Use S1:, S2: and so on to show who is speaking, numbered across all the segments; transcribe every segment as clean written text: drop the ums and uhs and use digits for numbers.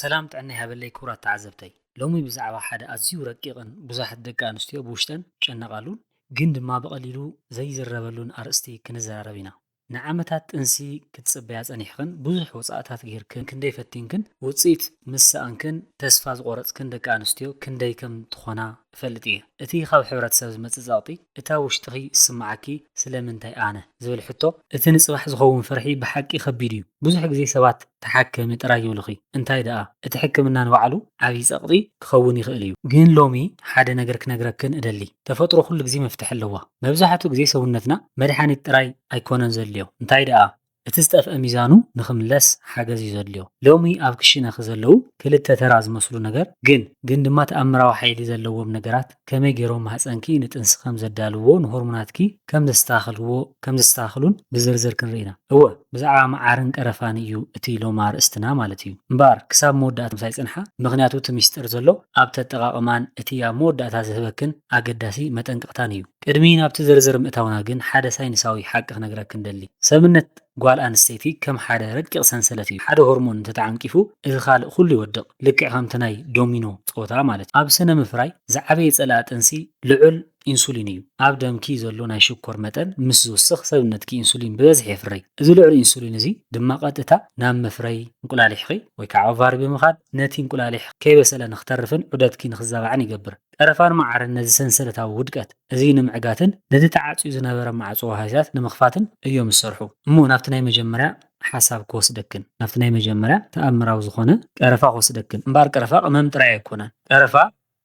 S1: سلام تعني هابلي كورة تعذبتي لومي بزعبا حدا أزيو رقيقن بزاحت دقا نستيو بوشتن شنقالون جند ما بقليلو زي زربلون أرستي كنزاربينا نعمتات انسي كتصبيات أنيحكن بوزح وصاعتات غيركن كندي فتينكن وصيت مسأنكن تسفاز غورتكن دقا نستيو كندي كم تخونا فلتيه اتي خاب حبرات سبز متزاطي اتا وشتغي سمعكي سلامنتاي انا زبل حتو اتي نصبح زخون فرحي بحقي خبيريو بوزح غزي سبات تحكم ترايو لخي انتاي دا اتحكمنا نوعلو عبي سقطي كخون يخእል እዩ ግን ሎሚ ሓደ ነገር ክነግረክን እደሊ ተፈጥሮ ኩሉ ግዜ መፍትሕ ኣለዋ መብዛሕትኡ ግዜ ሰውነትና መድሓኒት ጥራይ ኣይኮነን ዘልዮ እንታይ ደኣ እቲ ዝጠፍአ ሚዛኑ ንኽምለስ ሓገዝ እዩ ዘድልዮ ሎሚ ኣብ ክሽነ ክዘለዉ ክልተ ተራ ዝመስሉ ነገር ግን ድማ ተኣምራዊ ሓይሊ ዘለዎም ነገራት ከመይ ገይሮም ማህፀንኪ ንጥንሲ ከም ዘዳልዎ ንሆርሞናትኪ ከም ዘስተኻኽሉን ብዝርዝር ክንርኢና እወ ብዛዕባ መዓርን ቀረፋን እዩ እቲ ሎማ ርእስትና ማለት እዩ እምበር ክሳብ መወዳእታ ምሳይ ፅንሓ ምክንያቱ እቲ ሚስጥር ዘሎ ኣብ ተጠቃቅማን እቲ ኣብ መወዳእታ ዝህበክን ኣገዳሲ መጠንቅቕታን እዩ ቅድሚ ናብቲ ዝርዝር ምእታውና ግን ሓደ ሳይንሳዊ ሓቂ ክነግረክን ደሊ ሰብነት ጓል ኣንስተይቲ ከም ሓደ ረቂቕ ሰንሰለት እዩ ሓደ ሆርሞን እንተተዓንቂፉ እዚ ካልእ ኩሉ ይወድቕ ልክዕ ከምቲ ናይ ዶሚኖ ፆታ ማለት ኣብ ስነ ምፍራይ ዝዓበየ ፀላእ ጥንሲ ልዑል ኢንሱሊን እዩ ኣብ ደምኪ ዘሎ ናይ ሽኮር መጠን ምስ ዝውስኽ ሰብነትኪ ኢንሱሊን ብበዝሒ የፍርይ እዚ ልዑል ኢንሱሊን እዚ ድማ ቀጥታ ናብ መፍረይ እንቁላሊሕኺ ወይ ከዓ ኦቫሪ ብምኻድ ነቲ እንቁላሊሕ ከይበሰለ ንኽተርፍን ዑደትኪ ንኽዛባዕን ይገብር ቀረፋን መዓርን ነዚ ሰንሰለታዊ ውድቀት እዚ ንምዕጋትን ነቲ ተዓፅዩ ዝነበረ ማዕፆ ወሃብታት ንምኽፋትን እዮም ዝሰርሑ እሞ ናብቲ ናይ መጀመርያ ሓሳብ ክወስደክን ናብቲ ናይ መጀመርያ ተኣምራዊ ዝኾነ ቀረፋ ክወስደክን እምበር ቀረፋ ቅመም ጥራይ ኣይኮነን ቀረፋ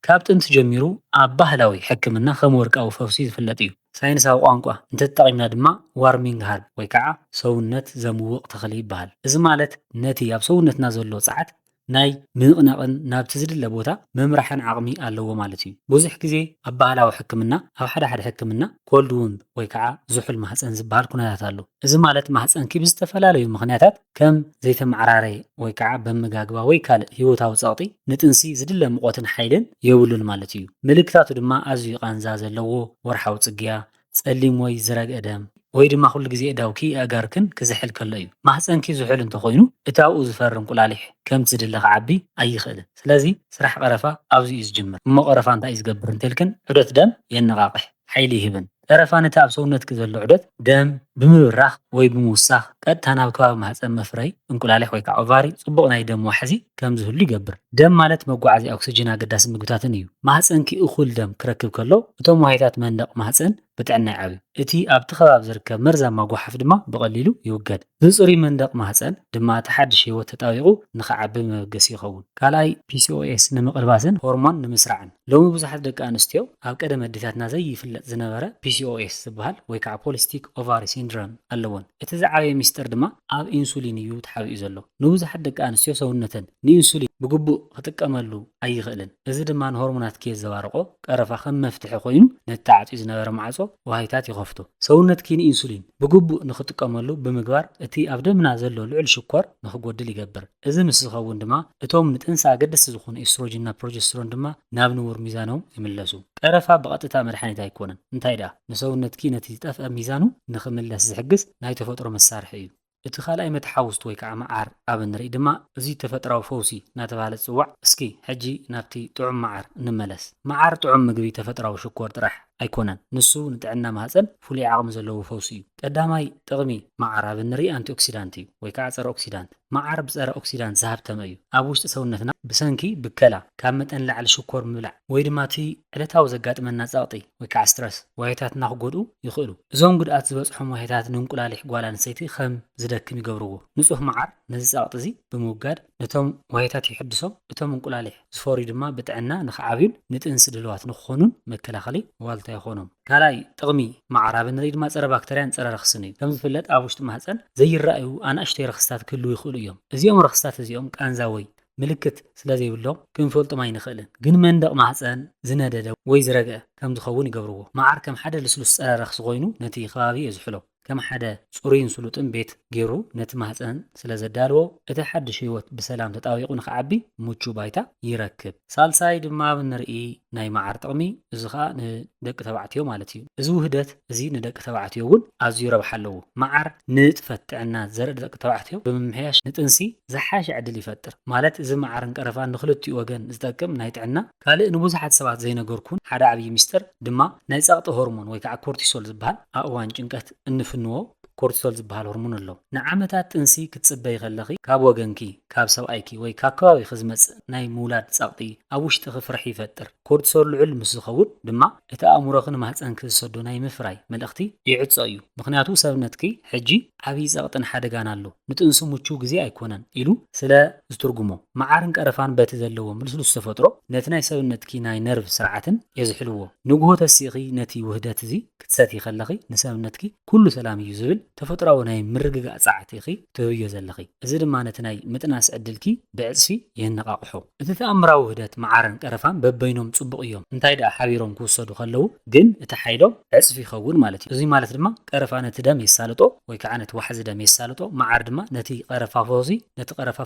S1: ካብ ጥንቲ ጀሚሩ ኣብ ባህላዊ ሕክምና ከም ወርቃዊ ፈውሲ ዝፍለጥ እዩ ሳይንሳዊ ቋንቋ እንተተጠቒምና ድማ ዋርሚንግ ሃርብ ወይ ከዓ ሰውነት ዘምውቕ ተኽሊ ይበሃል እዚ ማለት ነቲ ኣብ ሰውነትና ዘሎ ፀዓት ናይ ምንቕናቕን ናብቲ ዝድለ ቦታ መምራሕን ዓቕሚ ኣለዎ ማለት እዩ ብዙሕ ግዜ ኣብ ባህላዊ ሕክምና ኣብ ሓደ ሕክምና ኮልድ ውንድ ወይ ከዓ ዝሑል ማህፀን ዝበሃል ኩነታት ኣሎ እዚ ማለት ማህፀንኪ ብዝተፈላለዩ ምኽንያታት ከም ዘይተመዓራረየ ወይ ከዓ በመጋግባ ወይ ካልእ ሂወታዊ ፀቕጢ ንጥንሲ ዝድለ ሙቐትን ሓይልን የብሉን ማለት እዩ ምልክታቱ ድማ ኣዝዩ ቃንዛ ዘለዎ ወርሓዊ ፅግያ ጸሊም ወይ ዝረግአ ደም ወይ ድማ ኩሉ ግዜ እዳውኪ ኣጋርክን ክዝሕል ከሎ እዩ ማህፀንኪ ዝሑል እንተኾይኑ እታብኡ ዝፈሪ እንቁላሊሕ ከም ዝድለ ክዓቢ ኣይኽእልን ስለዚ ስራሕ ቀረፋ ኣብዚ እዩ ዝጅምር እሞ ቀረፋ እንታይ እዩ ዝገብር እንተልክን ዑደት ደም የነቓቕሕ ሓይሊ ይህብን ቀረፋ ነቲ ኣብ ሰውነትኪ ዘሎ ዑደት ደም ብምብራኽ ወይ ብምውሳኽ ቀጥታ ናብ ከባቢ ማህፀን መፍረይ እንቁላሊሕ ወይ ከዓ ኦቫሪ ፅቡቕ ናይ ደም ዋሕዚ ከም ዝህሉ ይገብር ደም ማለት መጓዓዝያ ኦክሲጅን ኣገዳሲ ምግብታትን እዩ ማህፀንኪ እኹል ደም ክረክብ ከሎ እቶም ዋሕታት መንደቕ ማህፀን ብጥዕና ይዓብዩ እቲ ኣብቲ ከባቢ ዝርከብ መርዛማ ጓሓፍ ድማ ብቐሊሉ ይውገድ ብፅሩይ መንደቕ ማህፀን ድማ ተሓድሽ ሂወት ተጣቢቑ ንኽዓቢ መበገሲ ይኸውን ካልኣይ PCOS ንምቕልባስን ሆርሞን ንምስራዕን ሎሚ ብዙሓት ደቂ ኣንስትዮ ኣብ ቀደም ኣዴታትና ዘይፍለጥ ዝነበረ PCOS ዝበሃል ወይ ከዓ ፖሊስቲክ ኦቫሪ ሲንድሮም ኣለዎን እቲ ዝዓበየ ሚስጥር ድማ ኣብ ኢንሱሊን እዩ ተሓቢኡ ዘሎ ንብዙሓት ደቂ ኣንስትዮ ሰውነተን ንኢንሱሊን ብግቡእ ክጥቀመሉ ኣይኽእልን እዚ ድማ ንሆርሞናት ከየዘባርቆ ቀረፋ ከም መፍትሒ ኮይኑ ነቲ ተዓፅዩ ዝነበረ ማዕፆ ወሃይታት ይኸፍቱ ሰውነትኪ ንኢንሱሊን ብግቡእ ንኽጥቀመሉ ብምግባር እቲ ኣብ ደምና ዘሎ ልዑል ሽኮር ንኽጎድል ይገብር እዚ ምስ ዝኸውን ድማ እቶም ንጥንሲ ኣገደስቲ ዝኾኑ ኤስትሮጅንና ፕሮጀስትሮን ድማ ናብ ንቡር ሚዛኖም ይምለሱ ቀረፋ ብቐጥታ መድሓኒት ኣይኮነን እንታይ ደኣ ንሰውነትኪ ነቲ ዝጠፍአ ሚዛኑ ንኽምለስ ዝሕግዝ ናይ ተፈጥሮ መሳርሒ እዩ እቲ ካልኣይ መተሓውስቲ ወይ ከዓ መዓር ኣብ ንርኢ ድማ እዚ ተፈጥራዊ ፈውሲ እናተባህለ ዝፅዋዕ እስኪ ሕጂ ናብቲ ጥዑም መዓር እንመለስ መዓር ጥዑም ምግቢ ተፈጥራዊ ሽኮር ጥራሕ ኣይኮነን ንሱ ንጥዕና ማህፀን ፍሉይ ዓቕሚ ዘለዎ ፈውሲ እዩ ቀዳማይ ጥቕሚ መዓር ኣብ ንርኢ አንቲኦክሲዳንት እዩ ወይ ከዓ ፀረ ኦክሲዳንት መዓር ብፀረ ኦክሲዳንት ዝሃብተመ እዩ ኣብ ውሽጢ ሰውነትና ብሰንኪ ብከላ ካብ መጠን ላዕሊ ሽኮር ምብላዕ ወይ ድማ እቲ ዕለታዊ ዘጋጥመና ፀቕጢ ወይ ከዓ ስትረስ ዋሕታትና ክጎድኡ ይኽእሉ እዞም ጉድኣት ዝበፅሖም ዋሕታት ንእንቁላሊሕ ጓል ኣንስተይቲ ከም ዝደክም ይገብርዎ ንፁህ መዓር ነዚ ፀቕጢ እዚ ብምውጋድ ነቶም ዋሕታት ይሕድሶም እቶም እንቁላሊሕ ዝፈርዩ ድማ ብጥዕና ንኽዓብዩን ንጥንሲ ድልዋት ንክኾኑን መከላኸሊ ዋልታ ይኾኖም ካልኣይ ጥቕሚ መዓር ኣብ ንርኢ ድማ ፀረ ባክተርያን ፀረ ረኽስን እዩ ከም ዝፍለጥ ኣብ ውሽጢ ማህፀን ዘይረኣዩ ኣናእሽተይ ረኽስታት ክህልው ይኽእሉ እዮም እዚኦም ረኽስታት እዚኦም ቃንዛ ወይ ምልክት ስለዘይብሎም ክንፈልጦም ኣይንኽእልን ግን መንደቕ ማህፀን ዝነደደ ወይ ዝረግአ ከም ዝኸውን ይገብርዎ መዓር ከም ሓደ ልስሉስ ፀረ ረኽሲ ኮይኑ ነቲ ከባቢ የዝሕሎ ከም ሓደ ጽሩይን ስሉጥን ቤት ገይሩ ነቲ ማህፀን ስለ ዘዳልዎ እቲ ሓድሽ ህይወት ብሰላም ተጣቢቑ ንኽዓቢ ምቹ ባይታ ይረክብ። ሳልሳይ ድማ ብንርኢ ናይ መዓር ጥቕሚ እዚ ከዓ ንደቂ ተባዕትዮ ማለት እዩ። እዚ ውህደት እዚ ንደቂ ተባዕትዮ እውን ኣዝዩ ረብሓ ኣለዎ። መዓር ንጥፈት ጥዕና ዘርኢ ደቂ ተባዕትዮ ብምምሕያሽ ንጥንሲ ዝሓሸ ዕድል ይፈጥር። ማለት እዚ መዓርን ቀረፋን ንክልቲኡ ወገን ዝጠቅም ናይ ጥዕና ካልእ ንብዙሓት ሰባት ዘይነገርኩን ሓደ ዓብይ ሚስጥር ድማ ናይ ጸቕጢ ሆርሞን ወይ ከዓ ኮርቲሶል ዝበሃል ኣብ እዋን ጭንቀት እንፍንዎ ኮርቲሶል ዝበሃል ሆርሞን ኣሎ። ንዓመታት ጥንሲ ክትጽበይ ከለኺ ካብ ወገንኪ ካብ ሰብኣይኪ ወይ ካብ ከባቢ ክዝመጽእ ናይ ምውላድ ጸቕጢ ኣብ ውሽጢ ፍርሒ ይፈጥር። ኮርቲሶል ልዑል ምስ ዝኸውን ድማ እቲ ኣእምሮኽን ማህፀንኪ ዝሰዶ ናይ ምፍራይ መልእኽቲ ይዕጾ እዩ። ምክንያቱ ሰብነትኪ ሕጂ ዓብይ ጸቕጥን ሓደጋን ኣሎ ንጥንሲ ምቹው ግዜ ኣይኮነን ኢሉ ስለ ዝትርጉሞ መዓርን ቀረፋን በቲ ዘለዎም ልስሉስ ተፈጥሮ ነቲ ናይ ሰብነትኪ ናይ ነርቭ ስርዓትን የዝሕልዎ። ንግሆ ተሲኺ ነቲ ውህደት እዚ ክትሰትይ ከለኺ ንሰብነትኪ ኩሉ ሰላም እዩ ዝብል ተፈጥሮኣዊ ናይ ምርግጋእ ጻዕቲኺ ትህብዮ ዘለኺ። እዚ ድማ ነቲ ናይ ምጥናስ ዕድልኪ ብዕጽፊ የነቃቅሖ። እቲ ተኣምራዊ ውህደት መዓርን ቀረፋን በበይኖም ጽቡቕ እዮም እንታይ ደኣ ሓቢሮም ክውሰዱ ከለዉ ግን እቲ ሓይሎም ዕጽፊ ይኸውን ማለት እዩ። እዚ ማለት ድማ ቀረፋ ነቲ ደም የሳልጦ ወይ ከዓ ነቲ ዋሕዚ ደም የሳልጦ፣ መዓር ድማ ነቲ ቀረፋ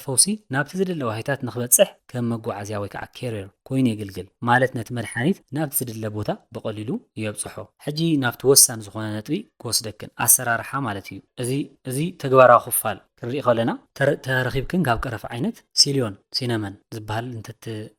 S1: ፈውሲ ናብቲ ዝድለ ዋሂታት ንኽበጽሕ ከም መጓዓዝያ ወይ ከዓ ኬሪየር ኮይኑ የግልግል። ማለት ነቲ መድሓኒት ናብቲ ዝድለ ቦታ ብቐሊሉ የብጽሖ። ሕጂ ናብቲ ወሳኒ ዝኾነ ነጥቢ ክወስደክን ኣሰራርሓ ማለት እዩ። እዚ ተግባራዊ ክፋል ክንሪኢ ከለና ተረኺብክን ካብ ቀረፋ ዓይነት ሲነመን ዝበሃል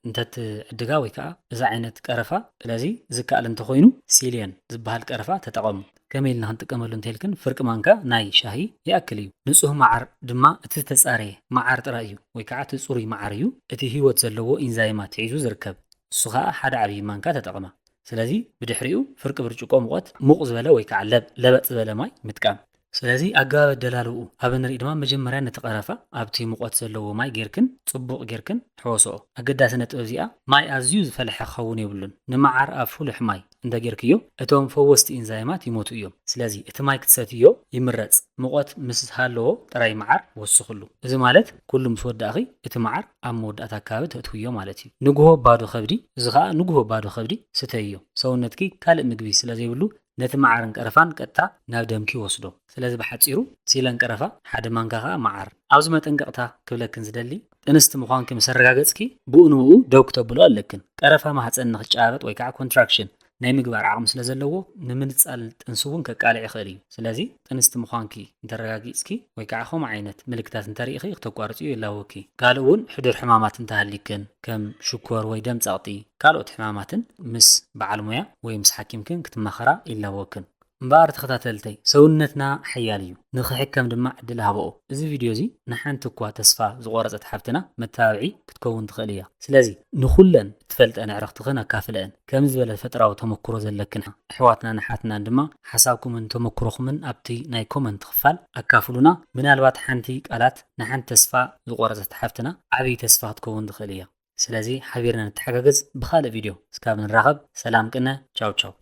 S1: እንተት ዕድጋ ወይ ከዓ እዚ ዓይነት ቀረፋ ስለዚ ዝከኣል እንተኮይኑ ሲሊየን ዝበሃል ቀረፋ ተጠቐሙ። ከመይ ኢልና ክንጥቀመሉ እንተይልክን ፍርቂ ማንካ ናይ ሻሂ ይኣክል እዩ። ንጹህ መዓር ድማ እቲ ተጻረየ መዓር ጥራይ እዩ ወይ ከዓ እቲ ጽሩይ መዓር እዩ እቲ ህይወት ዘለዎ ኢንዛይማት ሒዙ ዝርከብ። እሱ ከዓ ሓደ ዓብይ ማንካ ተጠቕማ። ስለዚ ብድሕሪኡ ፍርቂ ብርጭቆ ሙቐት ሙቕ ዝበለ ወይ ከዓ ለበጥ ዝበለ ማይ ምጥቃም። ስለዚ ኣገባብ ኣደላልኡ ኣብ ንርኢ ድማ መጀመርያ ነቲ ቀረፋ ኣብቲ ሙቐት ዘለዎ ማይ ጌርክን ጽቡቕ ጌርክን ሕወስኦ። ኣገዳሲ ነጥብ እዚኣ ማይ ኣዝዩ ዝፈልሐ ክኸውን የብሉን። ንመዓር ኣብ ፍሉሕ ማይ እንተጌርክዮ እቶም ፈወስቲ ኢንዛይማት ይሞቱ እዮም። ስለዚ እቲ ማይ ክትሰትዮ ይምረጽ ሙቐት ምስ ሃለዎ ጥራይ መዓር ወስኽሉ። እዚ ማለት ኩሉ ምስ ወዳእኺ እቲ መዓር ኣብ መወዳእታ ኣካባቢ ተእትውዮ ማለት እዩ። ንግሆ ባዶ ከብዲ እዚ ከዓ ንግሆ ባዶ ከብዲ ስተይዮ ሰውነትኪ ካልእ ምግቢ ስለዘይብሉ ነቲ መዓርን ቀረፋን ቀጥታ ናብ ደምኪ ወስዶ። ስለዚ ብሓጺሩ ሲለን ቀረፋ ሓደ ማንካ ከዓ መዓር። ኣብዚ መጠንቀቕታ ክብለክን ዝደሊ ጥንስቲ ምዃንኪ ምስ ኣረጋገጽኪ ብኡ ንብኡ ደው ክተብሎ ኣለክን። ቀረፋ ማህፀን ንኽጫበጥ ወይ ከዓ ኮንትራክሽን ናይ ምግባር ዓቕሚ ስለ ዘለዎ ንምንጻል ጥንሲ እውን ከቃልዕ ይኽእል እዩ። ስለዚ ጥንስቲ ምዃንኪ እንተረጋጊጽኪ ወይ ከዓ ከምኡ ዓይነት ምልክታት እንተሪኢኺ ክተቋርጽዩ የላወኪ። ካልእ እውን ሕዱር ሕማማት እንተሃሊክን ከም ሽኮር ወይ ደም ጸቕጢ ካልኦት ሕማማትን ምስ በዓል ሞያ ወይ ምስ ሓኪምክን ክትመኸራ የላወክን። እምበኣር ተኸታተልተይ ሰውነትና ሓያል እዩ ንኽሕከም ድማ ዕድል ሃብኦ። እዚ ቪድዮ እዚ ንሓንቲ እኳ ተስፋ ዝቆረፀት ሓፍትና መታበዒ ክትከውን ትኽእል እያ። ስለዚ ንኹለን ትፈልጠን ኣዕርኽትኽን ኣካፍለአን ከም ዝበለ ፈጥራዊ ተመክሮ ዘለክን ኣሕዋትና ንሓትናን ድማ ሓሳብኩምን ተመክሮኹምን ኣብቲ ናይ ኮመንት ክፋል ኣካፍሉና። ምናልባት ሓንቲ ቃላት ንሓንቲ ተስፋ ዝቆረፀት ሓፍትና ዓብይ ተስፋ ክትከውን ትኽእል እያ። ስለዚ ሓቢርና ንተሓጋገዝ ብኻልእ ቪድዮ እስካብ ንራኸብ ሰላም ቅነ ቻው ቻው።